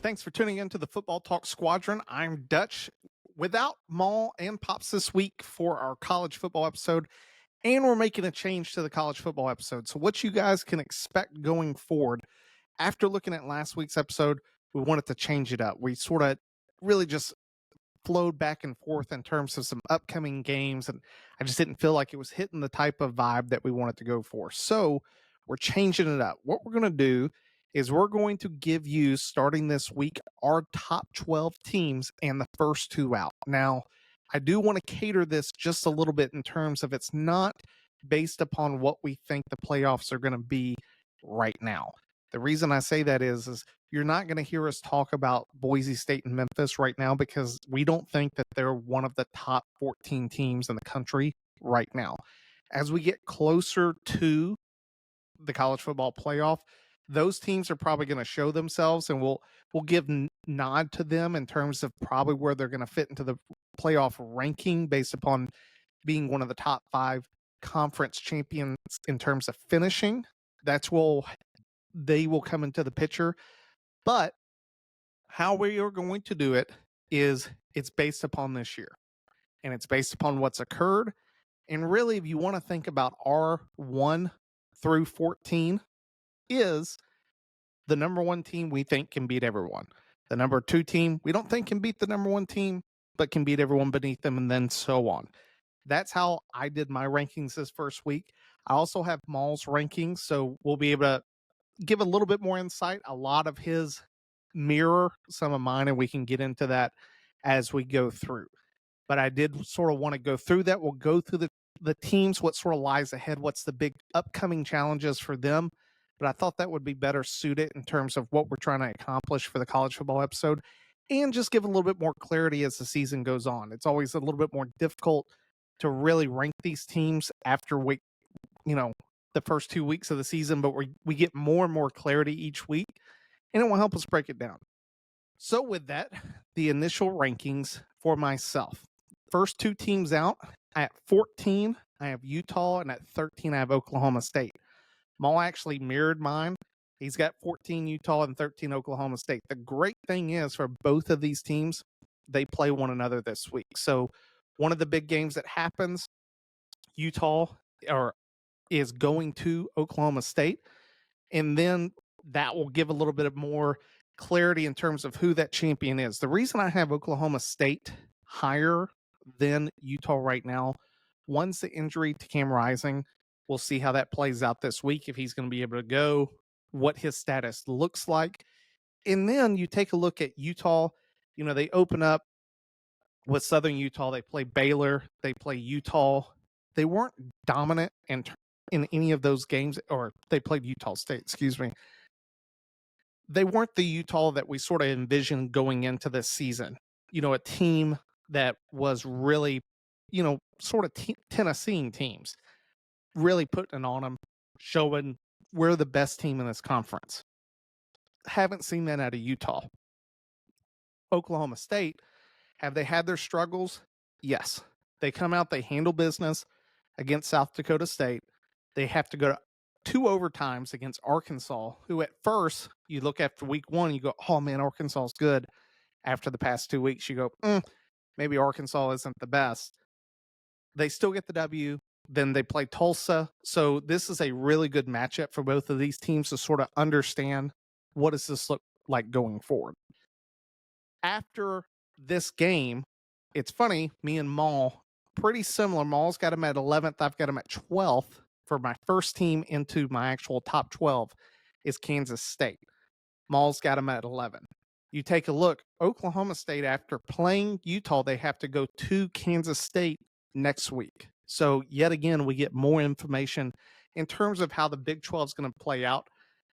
Thanks for tuning in to the Football Talk Squadron. I'm Dutch. Without Maul and Pops this week for our college football episode, and we're making a change to the college football episode. So what you guys can expect going forward, after looking at last week's episode, we wanted to change it up. We sort of really just flowed back and forth in terms of some upcoming games, and I just didn't feel like it was hitting the type of vibe that we wanted to go for. So we're changing it up. What we're going to do is we're going to give you, starting this week, our top 12 teams and the first two out. Now, I do want to cater this just a little bit in terms of it's not based upon what we think the playoffs are going to be right now. The reason I say that is you're not going to hear us talk about Boise State and Memphis right now because we don't think that they're one of the top 14 teams in the country right now. As we get closer to the college football playoff, those teams are probably going to show themselves, and we'll give nod to them in terms of probably where they're going to fit into the playoff ranking based upon being one of the top 5 conference champions in terms of finishing. That's where they will come into the picture. But how we are going to do it is it's based upon this year, and it's based upon what's occurred. And really, if you want to think about our 1 through 14 is the number 1 team we think can beat everyone. The number 2 team we don't think can beat the number 1 team, but can beat everyone beneath them, and then so on. That's how I did my rankings this first week. I also have Maul's rankings, so we'll be able to give a little bit more insight. A lot of his mirror some of mine, and we can get into that as we go through. But I did sort of want to go through that. We'll go through the teams, what sort of lies ahead, what's the big upcoming challenges for them. But I thought that would be better suited in terms of what we're trying to accomplish for the college football episode, and just give a little bit more clarity as the season goes on. It's always a little bit more difficult to really rank these teams after the first 2 weeks of the season, but we get more and more clarity each week, and it will help us break it down. So with that, the initial rankings for myself. First 2 teams out. At 14, I have Utah, and at 13, I have Oklahoma State. Maul actually mirrored mine. He's got 14 Utah and 13 Oklahoma State. The great thing is for both of these teams, they play one another this week. So one of the big games that happens, Utah is going to Oklahoma State, and then that will give a little bit of more clarity in terms of who that champion is. The reason I have Oklahoma State higher than Utah right now, one's the injury to Cam Rising. We'll see how that plays out this week, if he's going to be able to go, what his status looks like. And then you take a look at Utah. They open up with Southern Utah. They play Baylor. They play Utah. They weren't dominant in any of those games, or they played Utah State, excuse me. They weren't the Utah that we sort of envisioned going into this season. A team that was really, sort of Tennessee teams, really putting it on them, showing we're the best team in this conference. Haven't seen that out of Utah. Oklahoma State, have they had their struggles? Yes. They come out, they handle business against South Dakota State. They have to go to 2 overtimes against Arkansas, who at first, you look after week 1, you go, oh man, Arkansas is good. After the past 2 weeks, you go, maybe Arkansas isn't the best. They still get the W. Then they play Tulsa. So this is a really good matchup for both of these teams to sort of understand what does this look like going forward. After this game, it's funny, me and Maul, pretty similar. Maul's got him at 11th. I've got him at 12th. For my first team into my actual top 12 is Kansas State. Maul's got him at 11. You take a look, Oklahoma State, after playing Utah, they have to go to Kansas State next week. So yet again, we get more information in terms of how the Big 12 is going to play out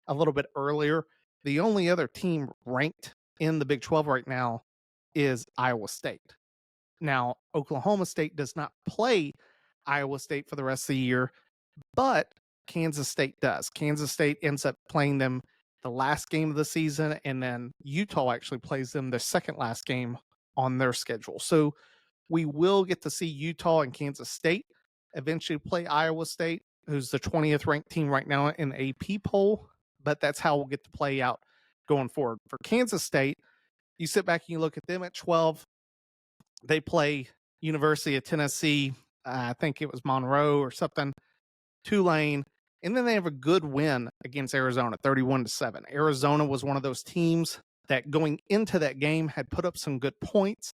a little bit earlier. The only other team ranked in the Big 12 right now is Iowa State. Now, Oklahoma State does not play Iowa State for the rest of the year, but Kansas State does. Kansas State ends up playing them the last game of the season, and then Utah actually plays them the second last game on their schedule. So we will get to see Utah and Kansas State eventually play Iowa State, who's the 20th ranked team right now in the AP poll, but that's how we'll get to play out going forward. For Kansas State, you sit back and you look at them at 12. They play University of Tennessee, I think it was Monroe or something, Tulane, and then they have a good win against Arizona, 31-7. Arizona was one of those teams that going into that game had put up some good points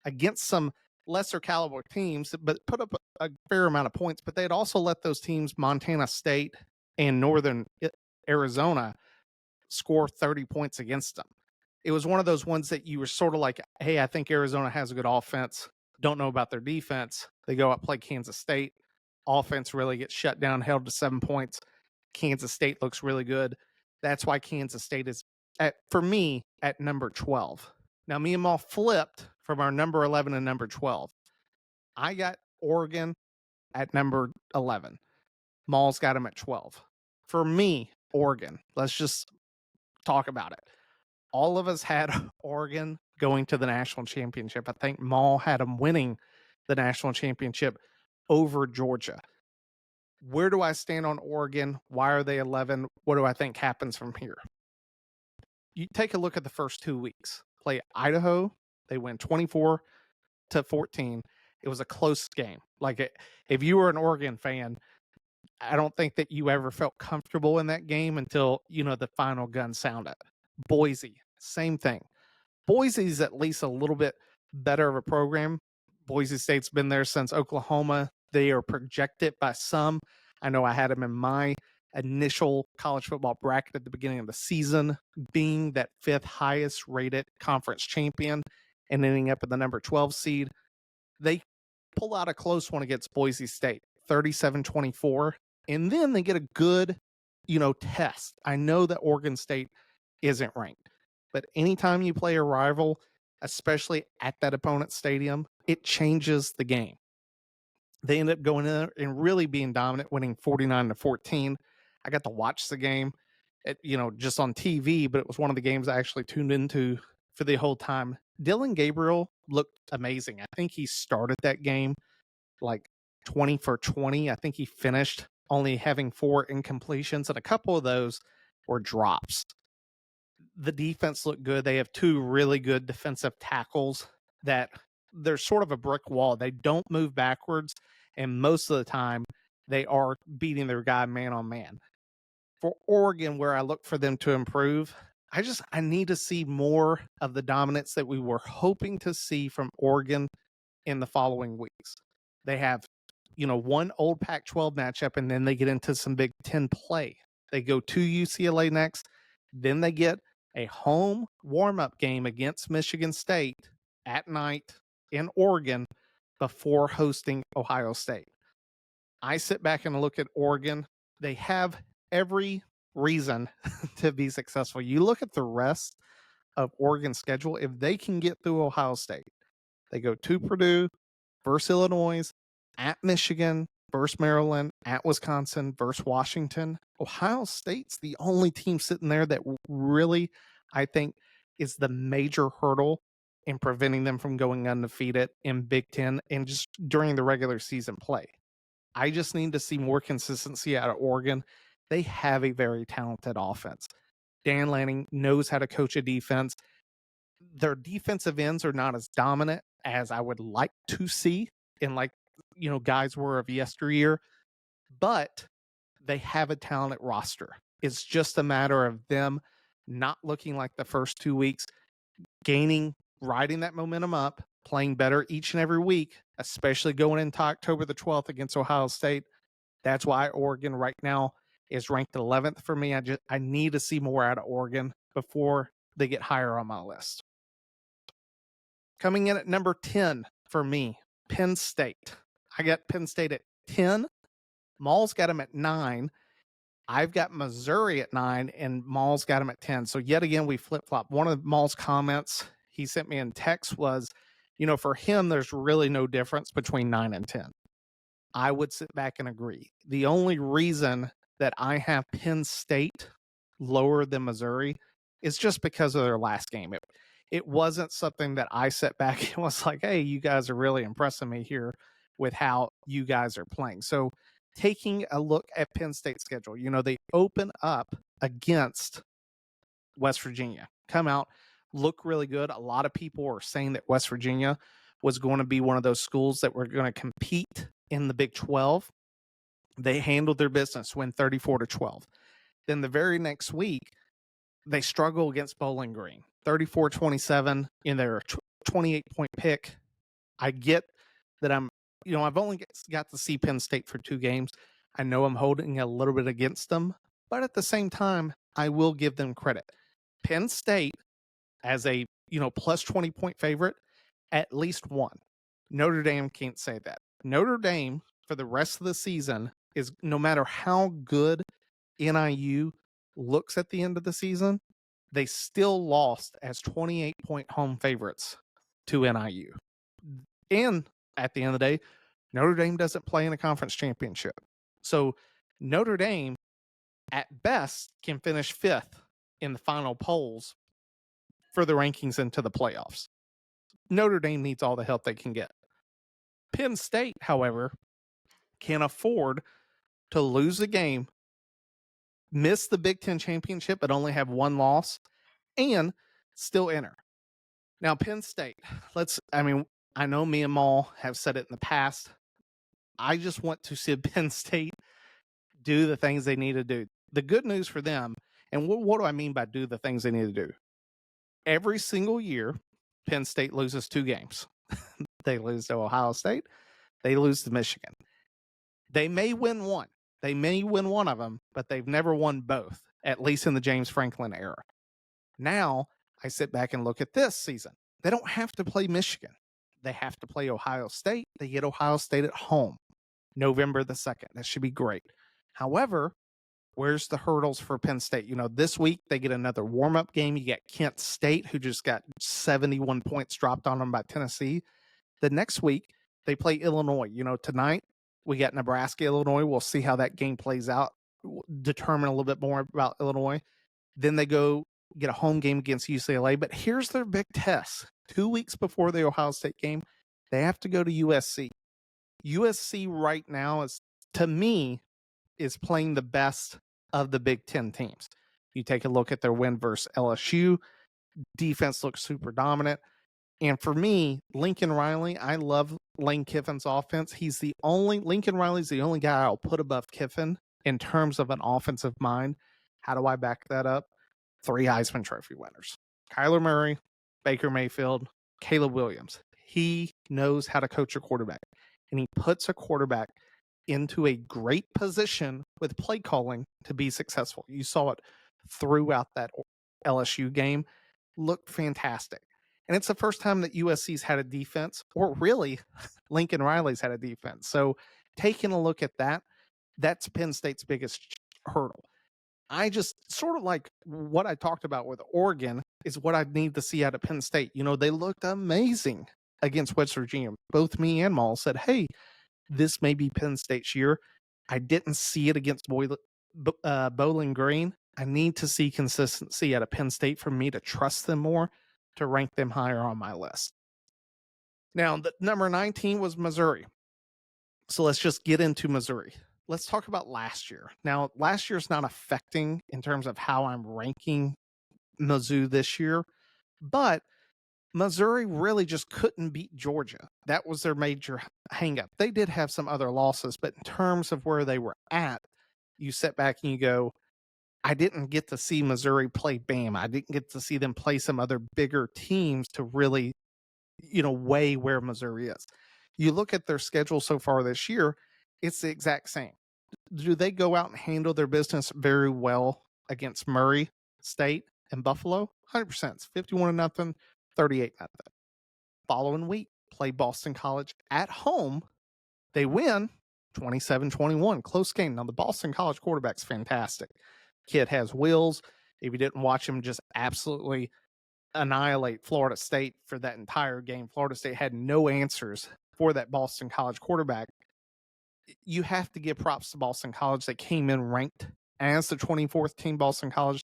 against some lesser caliber teams, but put up a fair amount of points. But they'd also let those teams, Montana State and Northern Arizona, score 30 points against them. It was one of those ones that you were sort of like, hey, I think Arizona has a good offense. Don't know about their defense. They go out play Kansas State. Offense really gets shut down, held to 7 points. Kansas State looks really good. That's why Kansas State is, for me, at number 12. Now, me and Maul flipped from our number 11 and number 12. I got Oregon at number 11. Maul's got him at 12. For me, Oregon, let's just talk about it. All of us had Oregon going to the national championship. I think Maul had them winning the national championship over Georgia. Where do I stand on Oregon? Why are they 11? What do I think happens from here? You take a look at the first 2 weeks. Play Idaho. They win 24-14. It was a close game. Like, if you were an Oregon fan, I don't think that you ever felt comfortable in that game until, the final gun sounded. Boise, same thing. Boise's at least a little bit better of a program. Boise State's been there since Oklahoma. They are projected by some. I know I had them in my initial college football bracket at the beginning of the season, being that 5th highest rated conference champion and ending up at the number 12 seed. They pull out a close one against Boise State, 37-24, and then they get a good, test. I know that Oregon State isn't ranked, but anytime you play a rival, especially at that opponent's stadium, it changes the game. They end up going in there and really being dominant, winning 49-14. I got to watch the game, just on TV, but it was one of the games I actually tuned into for the whole time. Dylan Gabriel looked amazing. I think he started that game like 20 for 20. I think he finished only having 4 incompletions, and a couple of those were drops. The defense looked good. They have 2 really good defensive tackles that they're sort of a brick wall. They don't move backwards, and most of the time they are beating their guy man on man. For Oregon, where I look for them to improve, I need to see more of the dominance that we were hoping to see from Oregon in the following weeks. They have, one old Pac-12 matchup, and then they get into some Big Ten play. They go to UCLA next. Then they get a home warm-up game against Michigan State at night in Oregon before hosting Ohio State. I sit back and look at Oregon. They have every reason to be successful. You look at the rest of Oregon's schedule. If they can get through Ohio State, they go to Purdue, versus Illinois, at Michigan, versus Maryland, at Wisconsin, versus Washington. Ohio State's the only team sitting there that really, I think, is the major hurdle in preventing them from going undefeated in Big Ten and just during the regular season play. I just need to see more consistency out of Oregon. They have a very talented offense. Dan Lanning knows how to coach a defense. Their defensive ends are not as dominant as I would like to see in, guys were of yesteryear, but they have a talented roster. It's just a matter of them not looking like the first 2 weeks, riding that momentum up, playing better each and every week, especially going into October the 12th against Ohio State. That's why Oregon right now is ranked 11th for me. I need to see more out of Oregon before they get higher on my list. Coming in at number 10 for me, Penn State. I got Penn State at 10. Maul's got them at 9. I've got Missouri at 9, and Maul's got them at 10. So yet again, we flip-flop. One of Maul's comments he sent me in text was, for him, there's really no difference between 9 and 10. I would sit back and agree. The only reason that I have Penn State lower than Missouri is just because of their last game. It wasn't something that I sat back and was like, hey, you guys are really impressing me here with how you guys are playing. So taking a look at Penn State's schedule, they open up against West Virginia, come out, look really good. A lot of people are saying that West Virginia was going to be one of those schools that were going to compete in the Big 12. They handled their business, win 34-12. Then the very next week, they struggle against Bowling Green, 34-27 in their 28-point pick. I get that I've only got to see Penn State for 2 games. I know I'm holding a little bit against them, but at the same time, I will give them credit. Penn State, as a plus 20-point favorite, at least won. Notre Dame can't say that. Notre Dame for the rest of the season is, no matter how good NIU looks at the end of the season, they still lost as 28-point home favorites to NIU. And at the end of the day, Notre Dame doesn't play in a conference championship. So Notre Dame, at best, can finish 5th in the final polls for the rankings into the playoffs. Notre Dame needs all the help they can get. Penn State, however, can afford to lose a game, miss the Big Ten championship, but only have 1 loss, and still enter. Now, Penn State, I know me and Maul have said it in the past. I just want to see Penn State do the things they need to do. The good news for them, and what do I mean by do the things they need to do? Every single year, Penn State loses 2 games. They lose to Ohio State. They lose to Michigan. They may win one. They may win one of them, but they've never won both, at least in the James Franklin era. Now, I sit back and look at this season. They don't have to play Michigan. They have to play Ohio State. They get Ohio State at home, November the 2nd. That should be great. However, where's the hurdles for Penn State? This week they get another warm-up game. You get Kent State, who just got 71 points dropped on them by Tennessee. The next week, they play Illinois. Tonight we got Nebraska, Illinois. We'll see how that game plays out, determine a little bit more about Illinois. Then they go get a home game against UCLA. But here's their big test. 2 weeks before the Ohio State game, they have to go to USC. USC right now to me, is playing the best of the Big Ten teams. You take a look at their win versus LSU. Defense looks super dominant. And for me, Lincoln Riley, I love Lane Kiffin's offense. Lincoln Riley's the only guy I'll put above Kiffin in terms of an offensive mind. How do I back that up? 3 Heisman Trophy winners. Kyler Murray, Baker Mayfield, Caleb Williams. He knows how to coach a quarterback. And he puts a quarterback into a great position with play calling to be successful. You saw it throughout that LSU game. Looked fantastic. And it's the first time that USC's had a defense, or really Lincoln Riley's had a defense. So taking a look at that, that's Penn State's biggest hurdle. I just sort of like what I talked about with Oregon is what I need to see out of Penn State. They looked amazing against West Virginia. Both me and Maul said, hey, this may be Penn State's year. I didn't see it against Bowling Green. I need to see consistency out of Penn State for me to trust them more, to rank them higher on my list. Now, the number 19 was Missouri. So let's just get into Missouri. Let's talk about last year. Now, last year's not affecting in terms of how I'm ranking Mizzou this year, but Missouri really just couldn't beat Georgia. That was their major hangup. They did have some other losses, but in terms of where they were at, you sit back and you go, I didn't get to see Missouri play Bama. I didn't get to see them play some other bigger teams to really, weigh where Missouri is. You look at their schedule so far this year, it's the exact same. Do they go out and handle their business very well against Murray State and Buffalo? 100%. It's 51-0, 38-0. Following week, play Boston College at home. They win 27-21. Close game. Now, the Boston College quarterback's fantastic. Kid has wheels. If you didn't watch him just absolutely annihilate Florida State for that entire game, Florida State had no answers for that Boston College quarterback. you have to give props to Boston College. They came in ranked as the 24th team. Boston College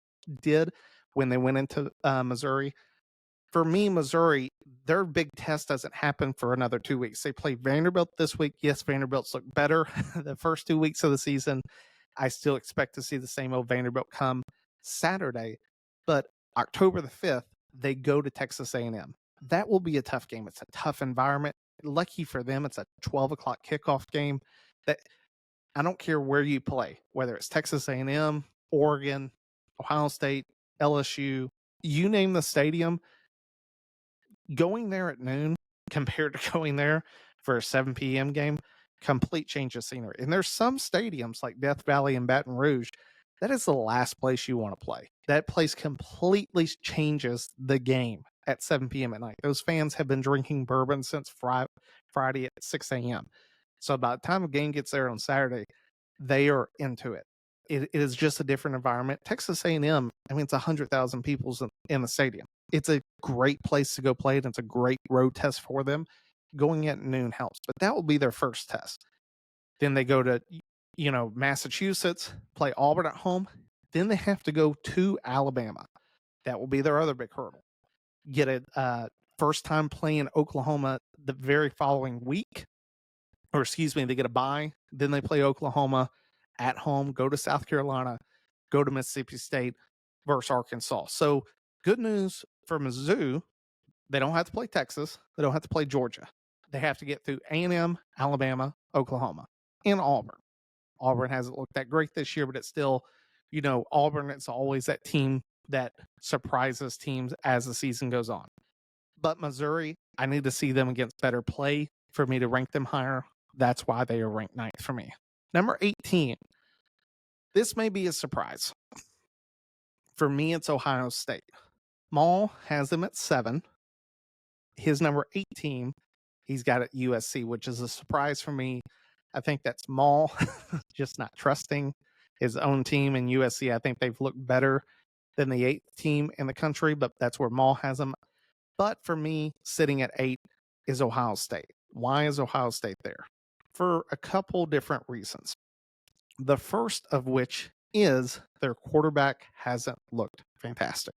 did when they went into Missouri. For me, Missouri, their big test doesn't happen for another 2 weeks. They play Vanderbilt this week. Yes, Vanderbilt's looked better the first 2 weeks of the season. I still expect to see the same old Vanderbilt come Saturday, but October the 5th, they go to Texas A&M. That will be a tough game. It's a tough environment. Lucky for them, it's a 12 o'clock kickoff game. That I don't care where you play, whether it's Texas A&M, Oregon, Ohio State, LSU, you name the stadium, going there at noon compared to going there for a 7 p.m. game, complete change of scenery. And there's some stadiums like Death Valley and Baton Rouge, that is the last place you want to play. That place completely changes the game at 7 p.m. at night. Those fans have been drinking bourbon since Friday at 6 a.m. So by the time the game gets there on Saturday, they are into it. It is just a different environment. Texas A&M, I mean, it's 100,000 people in the stadium. It's a great place to go play it. And it's a great road test for them. Going at noon helps, but that will be their first test. Then they go to, Massachusetts, play Auburn at home. Then they have to go to Alabama. That will be their other big hurdle. Get a first time playing Oklahoma the very following week, or excuse me, they get a bye. Then they play Oklahoma at home, go to South Carolina, go to Mississippi State versus Arkansas. So good news for Mizzou, they don't have to play Texas. They don't have to play Georgia. They have to get through A&M, Alabama, Oklahoma, and Auburn. Auburn hasn't looked that great this year, but it's still, Auburn, it's always that team that surprises teams as the season goes on. But Missouri, I need to see them against better play for me to rank them higher. That's why they are ranked 9th for me. Number 18. This may be a surprise. For me, it's Ohio State. Maul has them at 7. His number 18, he's got at USC, which is a surprise for me. I think that's Maul just not trusting his own team. In USC, I think they've looked better than the 8th team in the country, but that's where Maul has them. But for me, sitting at 8 is Ohio State. Why is Ohio State there? For a couple different reasons. The first of which is their quarterback hasn't looked fantastic.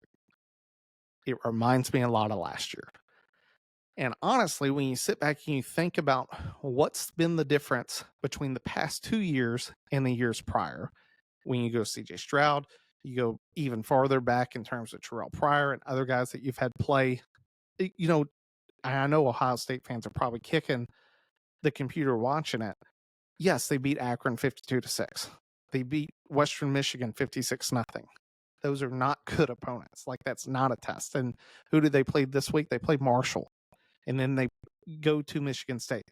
It reminds me a lot of last year. And honestly, when you sit back and you think about what's been the difference between the past 2 years and the years prior, when you go CJ Stroud, you go even farther back in terms of Terrell Pryor and other guys that you've had play, I know Ohio State fans are probably kicking the computer watching it. Yes, they beat Akron 52-6. They beat Western Michigan 56-0. Those are not good opponents. Like, that's not a test. And who did they play this week? They played Marshall. And then they go to Michigan State.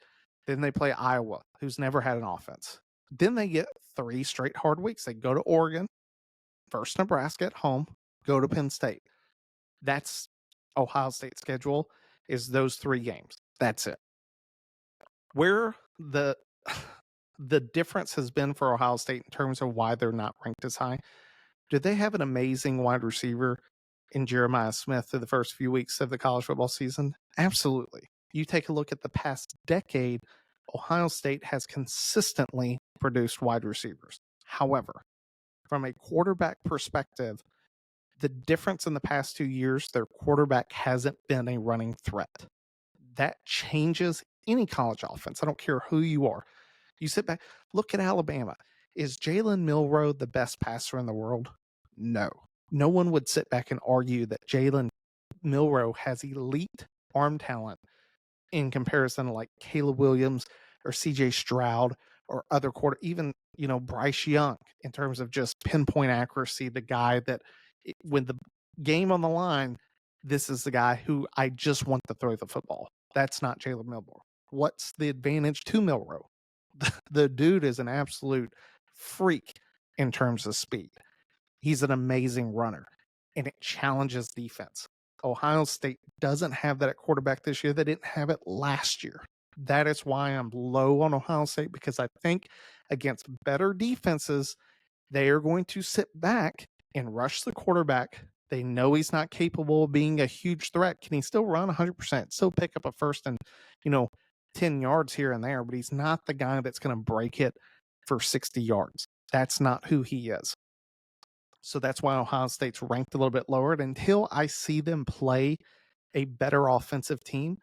Then they play Iowa, who's never had an offense. Then they get 3 straight hard weeks. They go to Oregon, first Nebraska at home, go to Penn State. That's Ohio State's schedule, is those 3 games. That's it. Where the difference has been for Ohio State in terms of why they're not ranked as high, did they have an amazing wide receiver in Jeremiah Smith through the first few weeks of the college football season? Absolutely. You take a look at the past decade, Ohio State has consistently produced wide receivers. However, from a quarterback perspective, the difference in the past 2 years, their quarterback hasn't been a running threat. That changes any college offense. I don't care who you are. You sit back, look at Alabama. Is Jalen Milroe the best passer in the world? No. No one would sit back and argue that Jalen Milroe has elite arm talent in comparison to like Caleb Williams or CJ Stroud or other even, Bryce Young, in terms of just pinpoint accuracy, the guy that when the game on the line, this is the guy who I just want to throw the football. That's not Jalen Milroe. What's the advantage to Milroe? The dude is an absolute freak in terms of speed. He's an amazing runner, and it challenges defense. Ohio State doesn't have that at quarterback this year. They didn't have it last year. That is why I'm low on Ohio State, because I think against better defenses, they are going to sit back and rush the quarterback. They know he's not capable of being a huge threat. Can he still run 100%? Still pick up a first and, 10 yards here and there, but he's not the guy that's going to break it for 60 yards. That's not who he is. So that's why Ohio State's ranked a little bit lower. And until I see them play a better offensive team,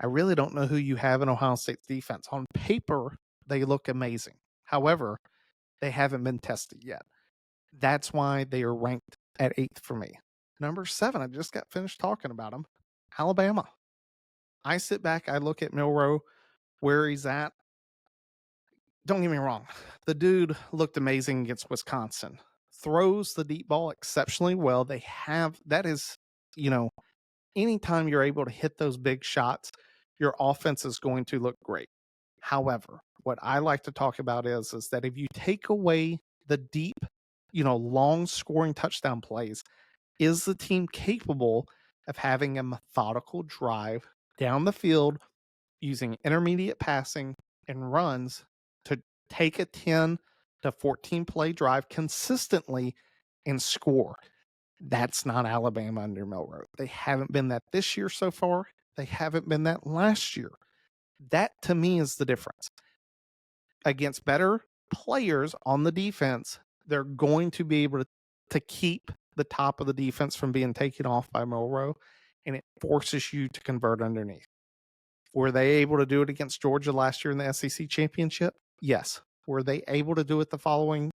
I really don't know who you have in Ohio State's defense. On paper, they look amazing. However, they haven't been tested yet. That's why they are ranked at 8th for me. Number 7, I just got finished talking about them, Alabama. I sit back, I look at Milroe, where he's at. Don't get me wrong. The dude looked amazing against Wisconsin. Throws the deep ball exceptionally well. That is, anytime you're able to hit those big shots, your offense is going to look great. However, what I like to talk about is that if you take away the deep, long scoring touchdown plays, is the team capable of having a methodical drive down the field using intermediate passing and runs to take a 10 to 14 play drive consistently and score? That's not Alabama under Milroe. They haven't been that this year so far. They haven't been that last year. That to me is the difference. Against better players on the defense, they're going to be able to keep the top of the defense from being taken off by Milroe, and it forces you to convert underneath. Were they able to do it against Georgia last year in the SEC championship? Yes. Were they able to do it the following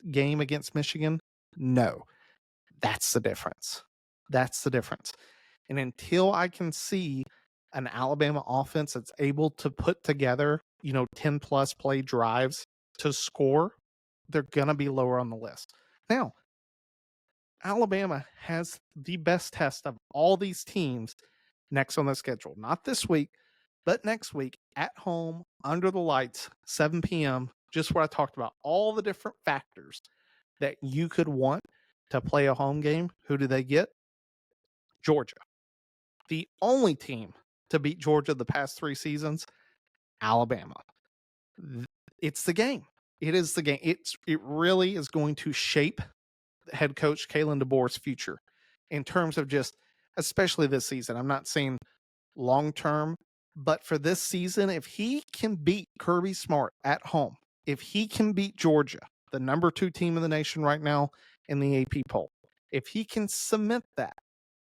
game against Michigan? No. That's the difference. That's the difference. And until I can see an Alabama offense that's able to put together, 10 plus play drives to score, they're going to be lower on the list. Now, Alabama has the best test of all these teams next on the schedule. Not this week, but next week at home, under the lights, 7 p.m., just what I talked about, all the different factors that you could want to play a home game. Who do they get? Georgia. The only team to beat Georgia the past 3 seasons, Alabama. It's the game. It is the game. It really is going to shape head coach Kalen DeBoer's future in terms of just, especially this season. I'm not saying long term, but for this season, if he can beat Kirby Smart at home, if he can beat Georgia, the number 2 team in the nation right now in the AP poll, if he can cement that,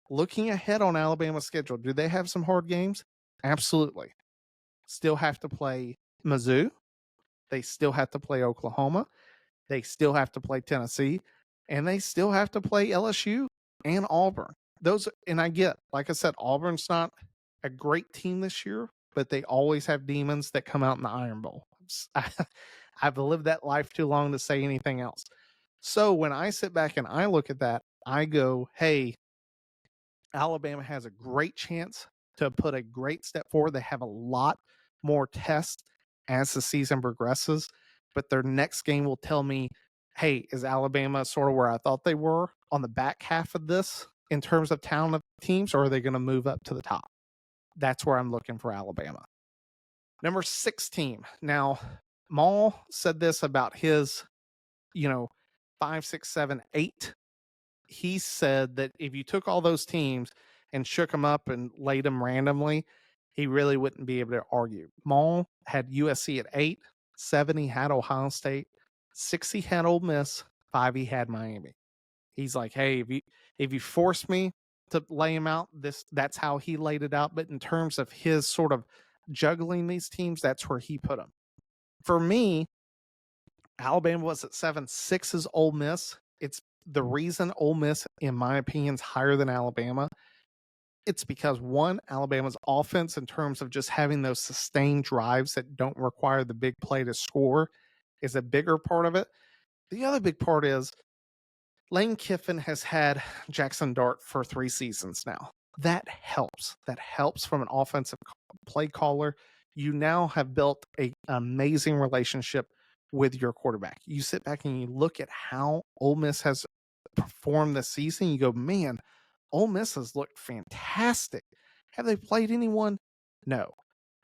looking ahead on Alabama's schedule, do they have some hard games? Absolutely. Still have to play Mizzou. They still have to play Oklahoma. They still have to play Tennessee. And they still have to play LSU and Auburn. And I get, like I said, Auburn's not a great team this year, but they always have demons that come out in the Iron Bowl. I've lived that life too long to say anything else. So when I sit back and I look at that, I go, hey, Alabama has a great chance to put a great step forward. They have a lot more tests as the season progresses, but their next game will tell me, hey, is Alabama sort of where I thought they were on the back half of this in terms of talent of teams, or are they going to move up to the top? That's where I'm looking for Alabama. Number 6 team. Now, Maul said this about his, 5, 6, 7, 8. He said that if you took all those teams and shook them up and laid them randomly, he really wouldn't be able to argue. Maul had USC at 8, 7 he had Ohio State, 6 he had Ole Miss, 5 he had Miami. He's like, hey, if you force me to lay him out, that's how he laid it out. But in terms of his sort of juggling these teams, that's where he put them. For me, Alabama was at 7, 6 is Ole Miss. It's the reason Ole Miss, in my opinion, is higher than Alabama. It's because, one, Alabama's offense, in terms of just having those sustained drives that don't require the big play to score, is a bigger part of it. The other big part is Lane Kiffin has had Jackson Dart for 3 seasons now. That helps. That helps from an offensive play caller. You now have built an amazing relationship with your quarterback. You sit back and you look at how Ole Miss has performed this season. You go, man, Ole Miss has looked fantastic. Have they played anyone? No.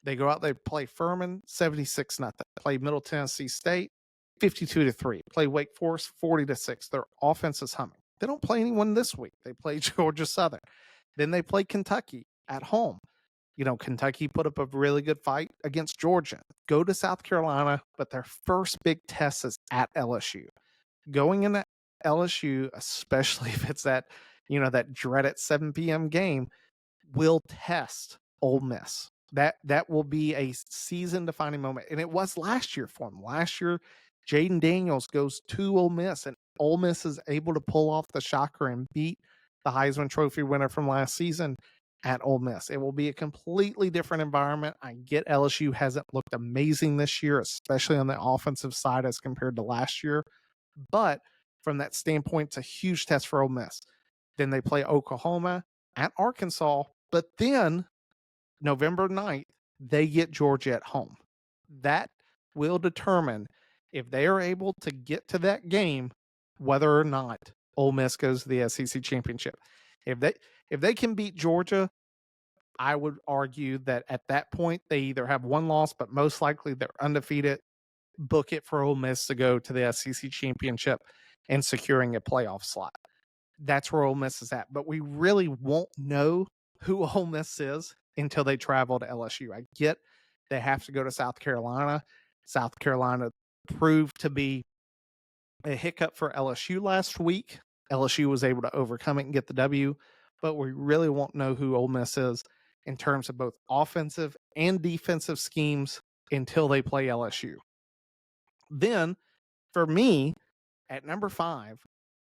They go out, they play Furman, 76-0. Play Middle Tennessee State, 52-3. Play Wake Forest, 40-6. Their offense is humming. They don't play anyone this week. They play Georgia Southern. Then they play Kentucky at home. Kentucky put up a really good fight against Georgia. Go to South Carolina, but their first big test is at LSU. Going into LSU, especially if it's that dreaded 7 p.m. game, will test Ole Miss. That will be a season-defining moment, and it was last year for them. Last year, Jaden Daniels goes to Ole Miss, and Ole Miss is able to pull off the shocker and beat the Heisman Trophy winner from last season at Ole Miss. It will be a completely different environment. I get LSU hasn't looked amazing this year, especially on the offensive side as compared to last year, but from that standpoint, it's a huge test for Ole Miss. Then they play Oklahoma at Arkansas, but then November 9th, they get Georgia at home. That will determine if they are able to get to that game, whether or not Ole Miss goes to the SEC championship. If they can beat Georgia, I would argue that at that point they either have one loss, but most likely they're undefeated. Book it for Ole Miss to go to the SEC championship and securing a playoff slot. That's where Ole Miss is at. But we really won't know who Ole Miss is until they travel to LSU. I get they have to go to South Carolina. South Carolina proved to be a hiccup for LSU last week. LSU was able to overcome it and get the W, but we really won't know who Ole Miss is in terms of both offensive and defensive schemes until they play LSU. Then, for me, at number 5,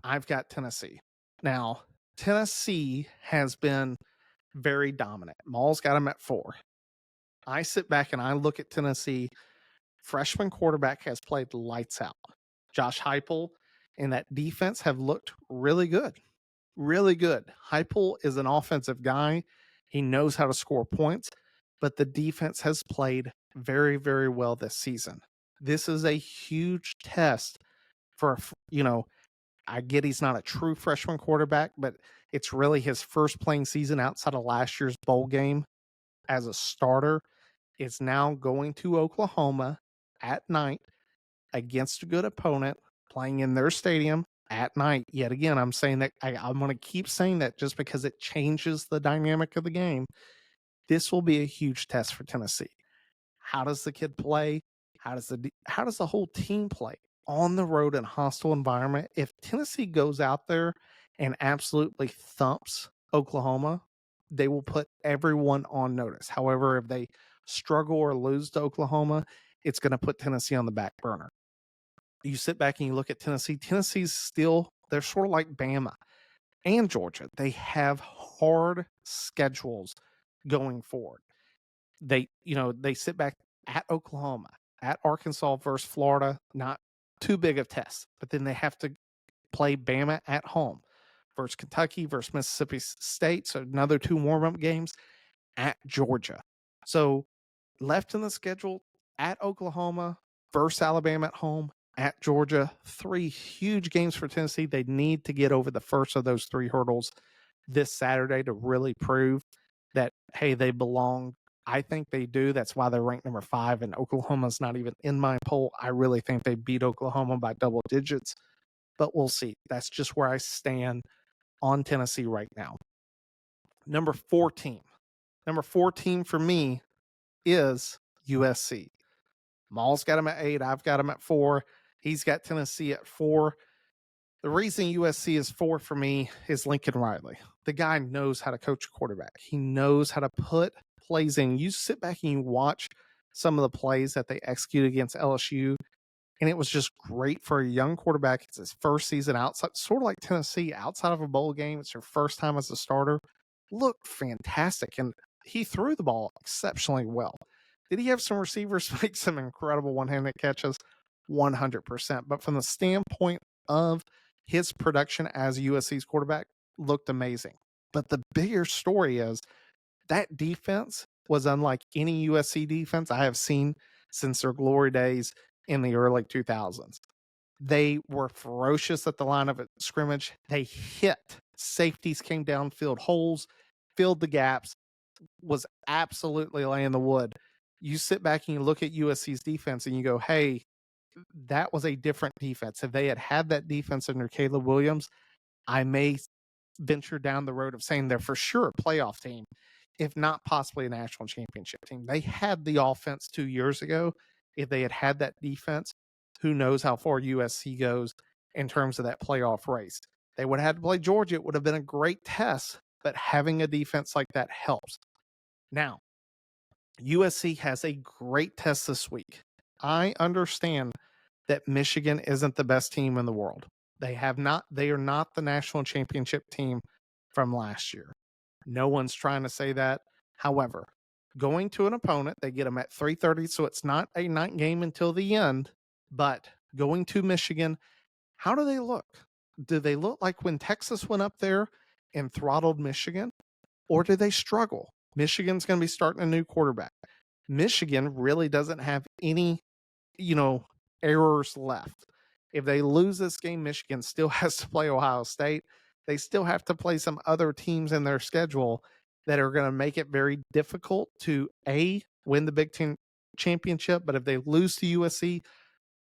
I've got Tennessee. Now, Tennessee has been very dominant. Maul's got them at 4. I sit back and I look at Tennessee. Freshman quarterback has played lights out. Josh Heupel and that defense have looked really good. Really good. Heupel is an offensive guy. He knows how to score points, but the defense has played very, very well this season. This is a huge test for, I get he's not a true freshman quarterback, but it's really his first playing season outside of last year's bowl game as a starter. It's now going to Oklahoma at night against a good opponent, playing in their stadium at night. Yet again, I'm saying that I'm going to keep saying that just because it changes the dynamic of the game. This will be a huge test for Tennessee. How does the kid play? How does the whole team play on the road in a hostile environment? If Tennessee goes out there and absolutely thumps Oklahoma, they will put everyone on notice. However, if they struggle or lose to Oklahoma, it's going to put Tennessee on the back burner. You sit back and you look at Tennessee. Tennessee's still, they're sort of like Bama and Georgia. They have hard schedules going forward. They sit back at Oklahoma, at Arkansas versus Florida, not too big of tests, but then they have to play Bama at home versus Kentucky versus Mississippi State. So another 2 warm-up games at Georgia. So left in the schedule at Oklahoma versus Alabama at home, at Georgia. 3 huge games for Tennessee. They need to get over the first of those 3 hurdles this Saturday to really prove that, hey, they belong. I think they do. That's why they're ranked number 5, and Oklahoma's not even in my poll. I really think they beat Oklahoma by double digits, but we'll see. That's just where I stand on Tennessee right now. Number 4 team for me is USC. Maul's got him at 8. I've got him at 4. He's got Tennessee at 4. The reason USC is 4 for me is Lincoln Riley. The guy knows how to coach a quarterback. He knows how to put plays in. You sit back and you watch some of the plays that they execute against LSU, and it was just great for a young quarterback. It's his first season outside, sort of like Tennessee, outside of a bowl game. It's her first time as a starter. Looked fantastic, and he threw the ball exceptionally well. Did he have some receivers make some incredible one-handed catches? 100%. But from the standpoint of his production as USC's quarterback, looked amazing. But the bigger story is that defense was unlike any USC defense I have seen since their glory days in the early 2000s. They were ferocious at the line of scrimmage. They hit. Safeties came downfield holes, filled the gaps, was absolutely laying the wood. You sit back and you look at USC's defense and you go, hey, that was a different defense. If they had that defense under Caleb Williams, I may venture down the road of saying they're for sure a playoff team. if not possibly a national championship team. They had the offense 2 years ago. If they had had that defense, who knows how far USC goes in terms of that playoff race. They would have had to play Georgia. It would have been a great test, but having a defense like that helps. Now, USC has a great test this week. I understand that Michigan isn't the best team in the world. They are not the national championship team from last year. No one's trying to say that. However, going to an opponent, they get them at 3:30, so it's not a night game until the end, but going to Michigan, how do they look? Do they look like when Texas went up there and throttled Michigan, or do they struggle? Michigan's going to be starting a new quarterback. Michigan really doesn't have any, errors left. If they lose this game, Michigan still has to play Ohio State. They still have to play some other teams in their schedule that are going to make it very difficult to win the Big Ten championship. But if they lose to USC,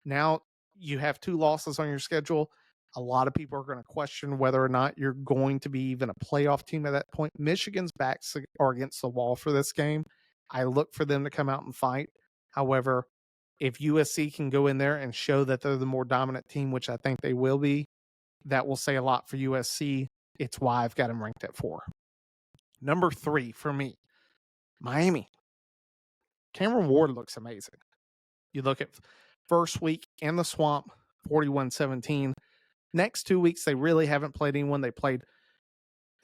now you have 2 losses on your schedule. A lot of people are going to question whether or not you're going to be even a playoff team at that point. Michigan's backs are against the wall for this game. I look for them to come out and fight. However, if USC can go in there and show that they're the more dominant team, which I think they will be, that will say a lot for USC. It's why I've got them ranked at 4. Number 3 for me, Miami. Cameron Ward looks amazing. You look at first week in the Swamp, 41-17. Next 2 weeks, they really haven't played anyone. They played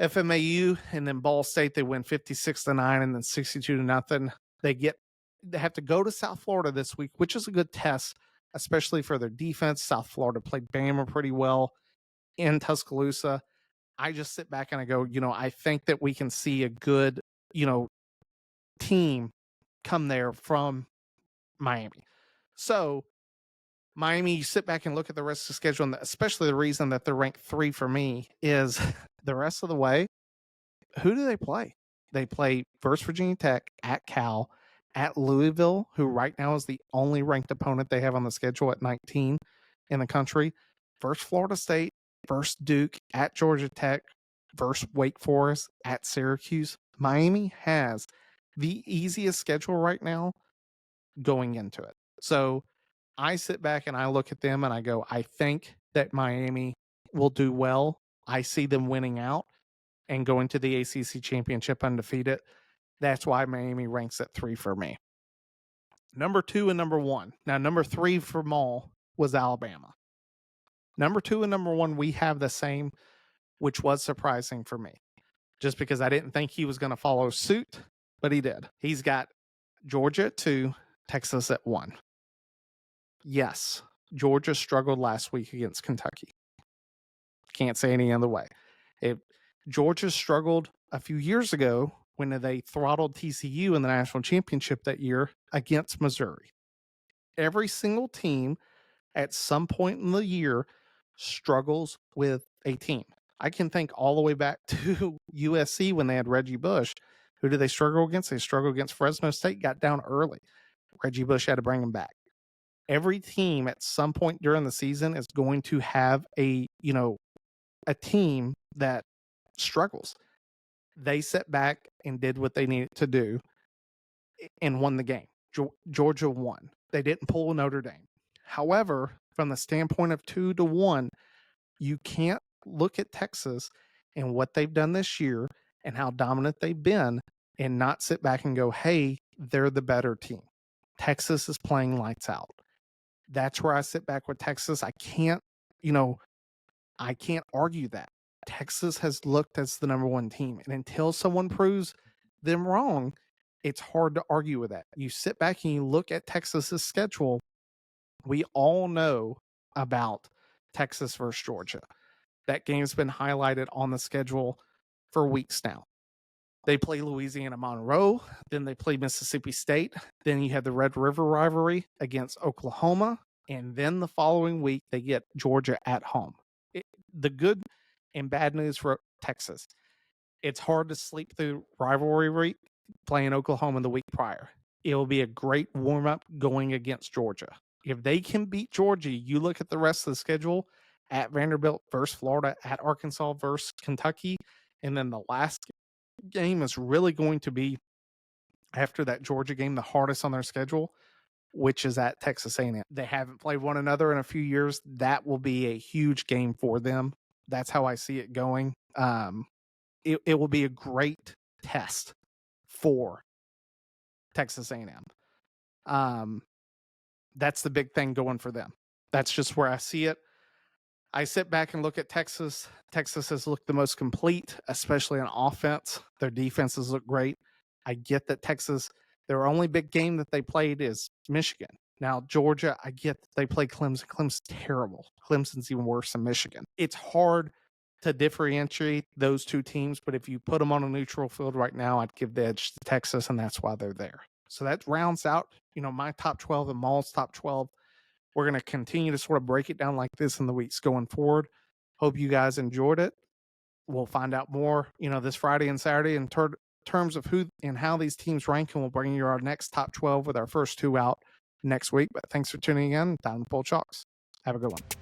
FMAU and then Ball State. They win 56-9 and then 62-0. They have to go to South Florida this week, which is a good test, especially for their defense. South Florida played Bama pretty well in Tuscaloosa. I just sit back and I go, I think that we can see a good, team come there from Miami. So Miami, you sit back and look at the rest of the schedule, and especially the reason that they're ranked 3 for me is the rest of the way. Who do they play? They play first Virginia Tech, at Cal, at Louisville, who right now is the only ranked opponent they have on the schedule at 19 in the country, versus Florida State, versus Duke, at Georgia Tech, versus Wake Forest, at Syracuse. Miami has the easiest schedule right now going into it. So I sit back and I look at them and I go, I think that Miami will do well. I see them winning out and going to the ACC championship undefeated. That's why Miami ranks at 3 for me. Number 2 and number 1. Now, number 3 for Maul was Alabama. Number 2 and number 1, we have the same, which was surprising for me. Just because I didn't think he was going to follow suit, but he did. He's got Georgia at 2, Texas at 1. Yes, Georgia struggled last week against Kentucky. Can't say any other way. Georgia struggled a few years ago when they throttled TCU in the national championship that year against Missouri. Every single team at some point in the year struggles with a team. I can think all the way back to USC when they had Reggie Bush. Who did they struggle against? They struggled against Fresno State, got down early. Reggie Bush had to bring them back. Every team at some point during the season is going to have a team that struggles. They sat back and did what they needed to do and won the game. Georgia won. They didn't pull Notre Dame. However, from the standpoint of 2-1, you can't look at Texas and what they've done this year and how dominant they've been and not sit back and go, hey, they're the better team. Texas is playing lights out. That's where I sit back with Texas. I can't argue that. Texas has looked as the number 1 team. And until someone proves them wrong, it's hard to argue with that. You sit back and you look at Texas's schedule. We all know about Texas versus Georgia. That game's been highlighted on the schedule for weeks now. They play Louisiana Monroe, then they play Mississippi State, then you have the Red River rivalry against Oklahoma, and then the following week they get Georgia at home. The good and bad news for Texas, it's hard to sleep through rivalry week playing Oklahoma the week prior. It will be a great warm-up going against Georgia. If they can beat Georgia, you look at the rest of the schedule, at Vanderbilt versus Florida, at Arkansas versus Kentucky, and then the last game is really going to be, after that Georgia game, the hardest on their schedule, which is at Texas A&M. They haven't played one another in a few years. That will be a huge game for them. That's how I see it going. It will be a great test for Texas A&M. That's the big thing going for them. That's just where I see it. I sit back and look at Texas. Texas has looked the most complete, especially on offense. Their defenses look great. I get that Texas, their only big game that they played is Michigan. Now, Georgia, I get that they play Clemson. Clemson's terrible. Clemson's even worse than Michigan. It's hard to differentiate those two teams, but if you put them on a neutral field right now, I'd give the edge to Texas, and that's why they're there. So that rounds out, my top 12 and Maul's top 12. We're going to continue to sort of break it down like this in the weeks going forward. Hope you guys enjoyed it. We'll find out more, this Friday and Saturday in terms of who and how these teams rank, and we'll bring you our next top 12 with our first two out next week. But thanks for tuning in. Down the Full Chalks. Have a good one.